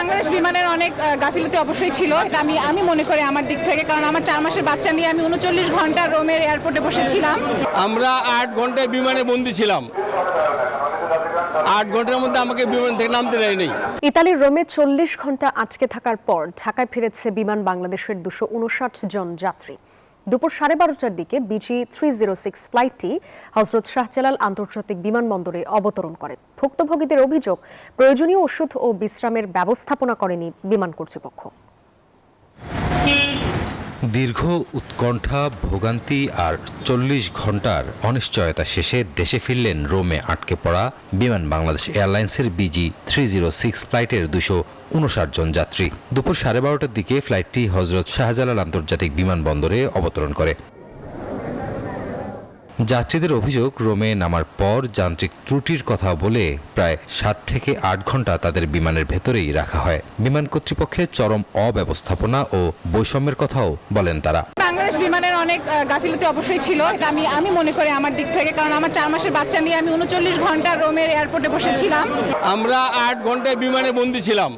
বাংলাদেশ বিমানের অনেক গাফিলতি অবশ্যই ছিল, এটা আমি মনে করি আমার দিক থেকে, কারণ আমার 4 মাসের বাচ্চা নিয়ে আমি 39 ঘন্টা রোমের এয়ারপোর্টে বসেছিলাম। আমরা 8 ঘন্টায় বিমানে বন্দী ছিলাম। 8 ঘন্টার মধ্যে আমাকে বিমান থেকে নামতে দেয়নি। ইতালির রোমে 40 ঘন্টা আটকে থাকার পর ঢাকায় ফিরেছে বিমান বাংলাদেশের 259 জন যাত্রী। দুপুর 12:30টার দিকে বিজি 306 ফ্লাইটটি হযরত শাহজালাল আন্তর্জাতিক বিমানবন্দরে অবতরণ করে। ভুক্তভোগীদের অভিযোগ, প্রয়োজনীয় ওষুধ ও বিশ্রামের ব্যবস্থাপনা করেনি বিমান কর্তৃপক্ষ। দীর্ঘ উৎকণ্ঠা, ভোগান্তি আর 40 ঘন্টার অনিশ্চয়তা শেষে দেশে ফিরলেন রোমে আটকে পড়া বিমান বাংলাদেশ এয়ারলাইন্সের বিজি 306 ফ্লাইটের 259 জন যাত্রী। দুপুর 12:30টার দিকে ফ্লাইটটি হযরত শাহজালাল আন্তর্জাতিক বিমানবন্দরে অবতরণ করে। যাত্রীদের অভিযোগ, রোমে নামার পর যান্ত্রিক ত্রুটির কথা বলে প্রায় 7 থেকে 8 ঘন্টা তাদের বিমানের ভেতরেই রাখা হয়। বিমান কর্তৃপক্ষের চরম অব্যবস্থাপনা ও বৈষম্যের কথাও বলেন তারা। বাংলাদেশ বিমানের অনেক গাফিলতি অবশ্যই ছিল, এটা আমি মনে করি আমার দিক থেকে, কারণ আমার 4 মাসের বাচ্চা নিয়ে আমি 39 ঘন্টা রোমের এয়ারপোর্টে বসেছিলাম। আমরা 8 ঘন্টায় বিমানে বন্দী ছিলাম।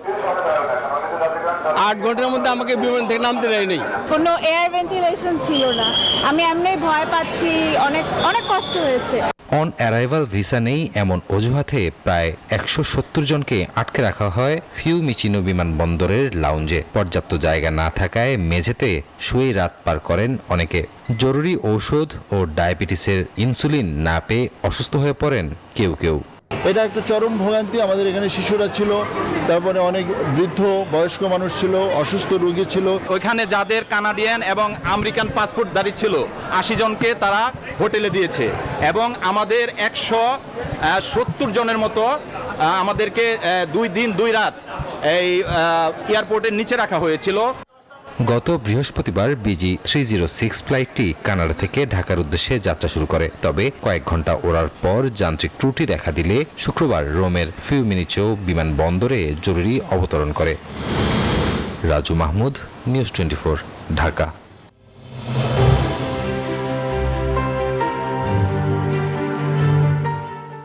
8 ঘন্টার মধ্যে আমাকে বিমান থেকে নামতে দেয়নি। কোনো এয়ার ভেন্টিলেশন ছিল না, আমি এমনি ভয় পাচ্ছি, অনেক কষ্ট হয়েছে। অন অ্যারাইভাল ভিসা নেই এমন অজুহাতে প্রায় 170 জনকে আটকে রাখা হয় ফিউমিচিনো বিমানবন্দরের লাউঞ্জে। পর্যাপ্ত জায়গা না থাকায় মেঝেতে শুয়ে রাত পার করেন অনেকে। জরুরি ঔষধ ও ডায়াবেটিসের ইনসুলিন না পেয়ে অসুস্থ হয়ে পড়েন কেউ। এটা একটা চরম ভোগান্তি। আমাদের এখানে শিশুরা ছিল, তারপরে অনেক বৃদ্ধ বয়স্ক মানুষ ছিল, অসুস্থ রোগী ছিল। ওইখানে যাদের কানাডিয়ান এবং আমেরিকান পাসপোর্টধারী ছিল 80 জনকে তারা হোটেলে দিয়েছে এবং আমাদের 170 জনের মতো আমাদেরকে 2 দিন 2 রাত এই এয়ারপোর্টের নিচে রাখা হয়েছিল। গত বৃহস্পতিবার বিজি 306 ফ্লাইটটি কানাডা থেকে ঢাকার উদ্দেশ্যে যাত্রা শুরু করে। তবে কয়েক ঘন্টা ওড়ার পর যান্ত্রিক ত্রুটি দেখা দিলে শুক্রবার রোমের ফিউমিনিচো বিমানবন্দরে জরুরি অবতরণ করে। রাজু মাহমুদ, নিউজ 24, ঢাকা।